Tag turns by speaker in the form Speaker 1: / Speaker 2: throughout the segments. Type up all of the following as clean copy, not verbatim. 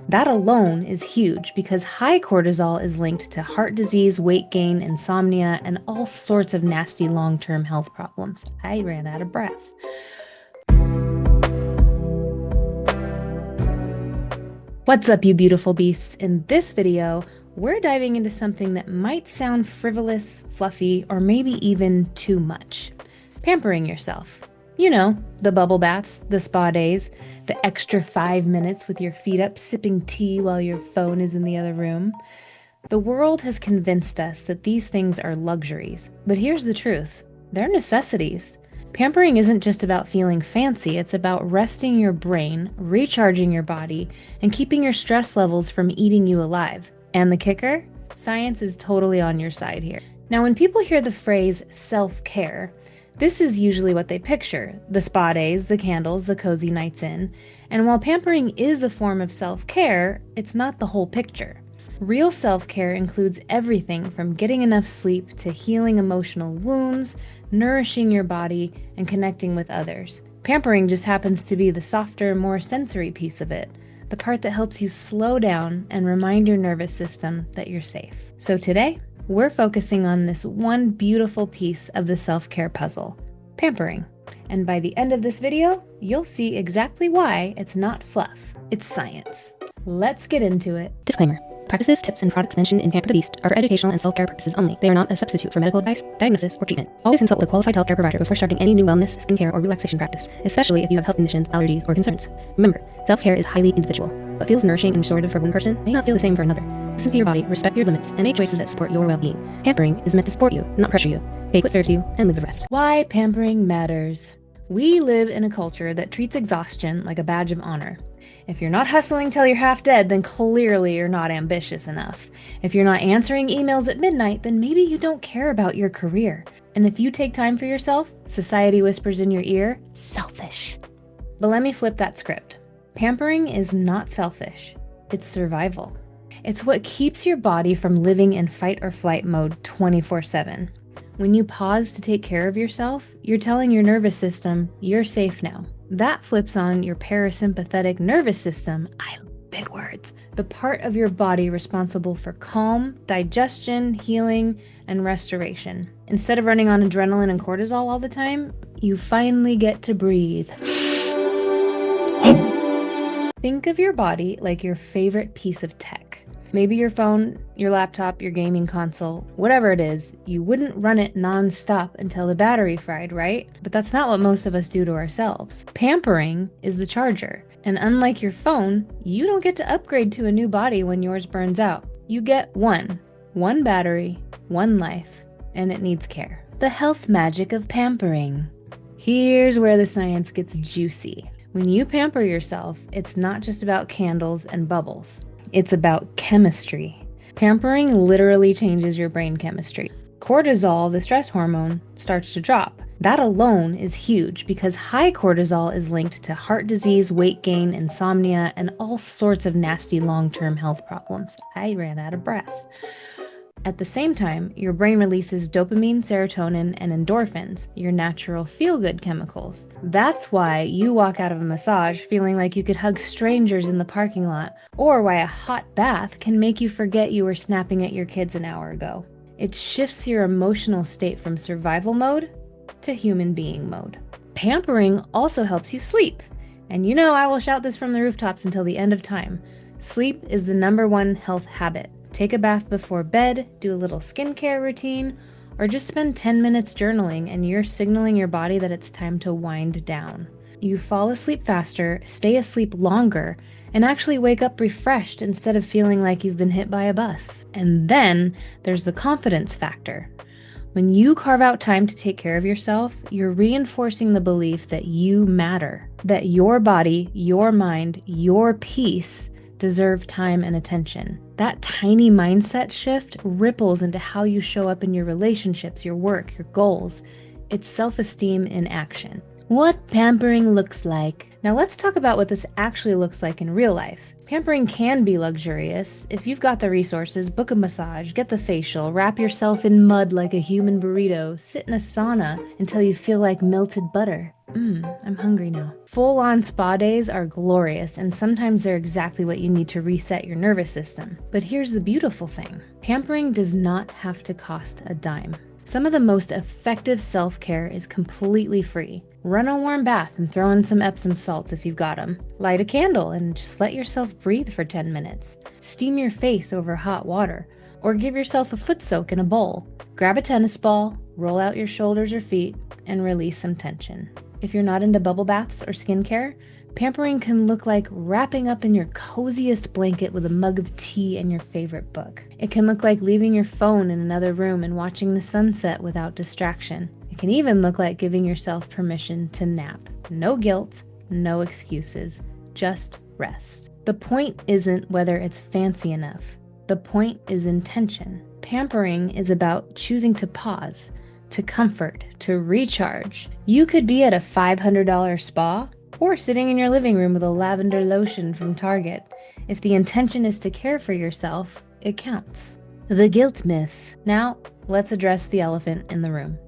Speaker 1: That alone is huge because high cortisol is linked to heart disease, weight gain, insomnia, and all sorts of nasty long-term health problems. I ran out of breath. What's up, you beautiful beasts? In this video, we're diving into something that might sound frivolous, fluffy, or maybe even too much. Pampering yourself. You know, the bubble baths, the spa days, the extra 5 minutes with your feet up sipping tea while your phone is in the other room. The world has convinced us that these things are luxuries, but here's the truth. They're necessities. Pampering isn't just about feeling fancy, it's about resting your brain, recharging your body, and keeping your stress levels from eating you alive. And the kicker? Science is totally on your side here. Now, when people hear the phrase self-care, this is usually what they picture: the spa days, the candles, the cozy nights in. And while pampering is a form of self-care, it's not the whole picture. Real self-care includes everything from getting enough sleep to healing emotional wounds, nourishing your body, and connecting with others. Pampering just happens to be the softer, more sensory piece of it, the part that helps you slow down and remind your nervous system that you're safe. So today, we're focusing on this one beautiful piece of the self-care puzzle: pampering. And by the end of this video, you'll see exactly why it's not fluff, it's science. Let's get into it.
Speaker 2: Disclaimer. Practices, tips, and products mentioned in Pamper the Beast are for educational and self-care purposes only. They are not a substitute for medical advice, diagnosis, or treatment. Always consult with a qualified healthcare provider before starting any new wellness, skincare, or relaxation practice, especially if you have health conditions, allergies, or concerns. Remember, self-care is highly individual. What feels nourishing and restorative for one person may not feel the same for another. Listen to your body, respect your limits, and make choices that support your well-being. Pampering is meant to support you, not pressure you. Take what serves you and leave the rest.
Speaker 1: Why pampering matters. We live in a culture that treats exhaustion like a badge of honor. If you're not hustling till you're half dead, then clearly you're not ambitious enough. If you're not answering emails at midnight, then maybe you don't care about your career. And if you take time for yourself, society whispers in your ear, selfish. But let me flip that script. Pampering is not selfish. It's survival. It's what keeps your body from living in fight or flight mode 24/7. When you pause to take care of yourself, you're telling your nervous system, you're safe now. That flips on your parasympathetic nervous system, big words, the part of your body responsible for calm, digestion, healing, and restoration. Instead of running on adrenaline and cortisol all the time, you finally get to breathe. Think of your body like your favorite piece of tech. Maybe your phone, your laptop, your gaming console, whatever it is. You wouldn't run it non-stop until the battery fried, right? But that's not what most of us do to ourselves. Pampering is the charger. And unlike your phone, you don't get to upgrade to a new body when yours burns out. You get one battery, one life, and it needs care. The health magic of pampering. Here's where the science gets juicy. When you pamper yourself, it's not just about candles and bubbles. It's about chemistry. Pampering literally changes your brain chemistry. Cortisol, the stress hormone, starts to drop. That alone is huge because high cortisol is linked to heart disease, weight gain, insomnia, and all sorts of nasty long-term health problems. I ran out of breath. At the same time, your brain releases dopamine, serotonin, and endorphins, your natural feel-good chemicals. That's why you walk out of a massage feeling like you could hug strangers in the parking lot, or why a hot bath can make you forget you were snapping at your kids an hour ago. It shifts your emotional state from survival mode to human being mode. Pampering also helps you sleep. And you know I will shout this from the rooftops until the end of time. Sleep is the #1 health habit. Take a bath before bed, do a little skincare routine, or just spend 10 minutes journaling and you're signaling your body that it's time to wind down. You fall asleep faster, stay asleep longer, and actually wake up refreshed instead of feeling like you've been hit by a bus. And then there's the confidence factor. When you carve out time to take care of yourself, you're reinforcing the belief that you matter, that your body, your mind, your peace deserve time and attention. That tiny mindset shift ripples into how you show up in your relationships, your work, your goals. It's self-esteem in action. What pampering looks like. Now let's talk about what this actually looks like in real life. Pampering can be luxurious. If you've got the resources, book a massage, get the facial, wrap yourself in mud like a human burrito, sit in a sauna until you feel like melted butter. I'm hungry now. Full-on spa days are glorious, and sometimes they're exactly what you need to reset your nervous system. But here's the beautiful thing. Pampering does not have to cost a dime. Some of the most effective self-care is completely free. Run a warm bath and throw in some Epsom salts if you've got them. Light a candle and just let yourself breathe for 10 minutes. Steam your face over hot water, or give yourself a foot soak in a bowl. Grab a tennis ball, roll out your shoulders or feet, and release some tension. If you're not into bubble baths or skincare, pampering can look like wrapping up in your coziest blanket with a mug of tea and your favorite book. It can look like leaving your phone in another room and watching the sunset without distraction. It can even look like giving yourself permission to nap. No guilt, no excuses, just rest. The point isn't whether it's fancy enough. The point is intention. Pampering is about choosing to pause, to comfort, to recharge. You could be at a $500 spa or sitting in your living room with a lavender lotion from Target. If the intention is to care for yourself, it counts. The guilt myth. Now, let's address the elephant in the room.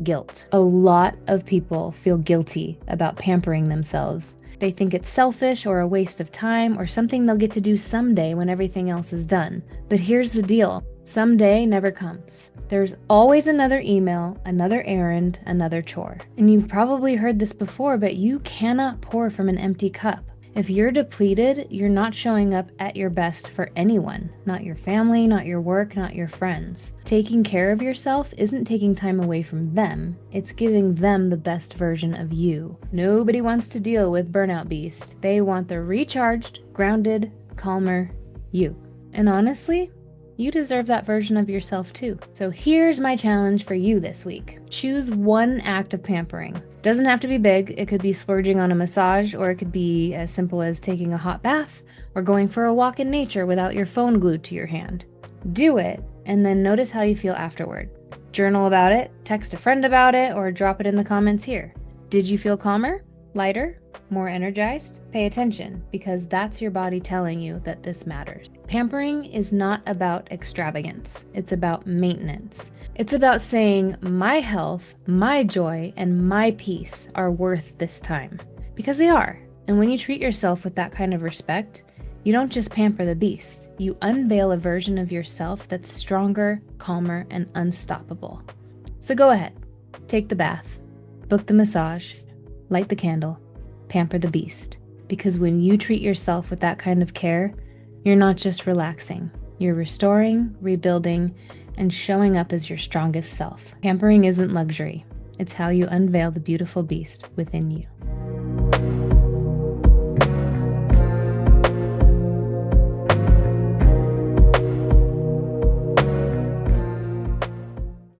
Speaker 1: Guilt. A lot of people feel guilty about pampering themselves. They think it's selfish or a waste of time or something they'll get to do someday when everything else is done. But here's the deal. Someday never comes. There's always another email, another errand, another chore. And you've probably heard this before, but you cannot pour from an empty cup. If you're depleted, you're not showing up at your best for anyone. Not your family, not your work, not your friends. Taking care of yourself isn't taking time away from them. It's giving them the best version of you. Nobody wants to deal with burnout beast. They want the recharged, grounded, calmer you. And honestly, you deserve that version of yourself too. So here's my challenge for you this week. Choose one act of pampering. Doesn't have to be big. It could be splurging on a massage, or it could be as simple as taking a hot bath or going for a walk in nature without your phone glued to your hand. Do it, and then notice how you feel afterward. Journal about it, text a friend about it, or drop it in the comments here. Did you feel calmer, lighter, more energized? Pay attention, because that's your body telling you that this matters. Pampering is not about extravagance. It's about maintenance. It's about saying my health, my joy, and my peace are worth this time. Because they are. And when you treat yourself with that kind of respect, you don't just pamper the beast. You unveil a version of yourself that's stronger, calmer, and unstoppable. So go ahead. Take the bath. Book the massage. Light the candle. Pamper the beast. Because when you treat yourself with that kind of care, you're not just relaxing. You're restoring, rebuilding, and showing up as your strongest self. Pampering isn't luxury. It's how you unveil the beautiful beast within you.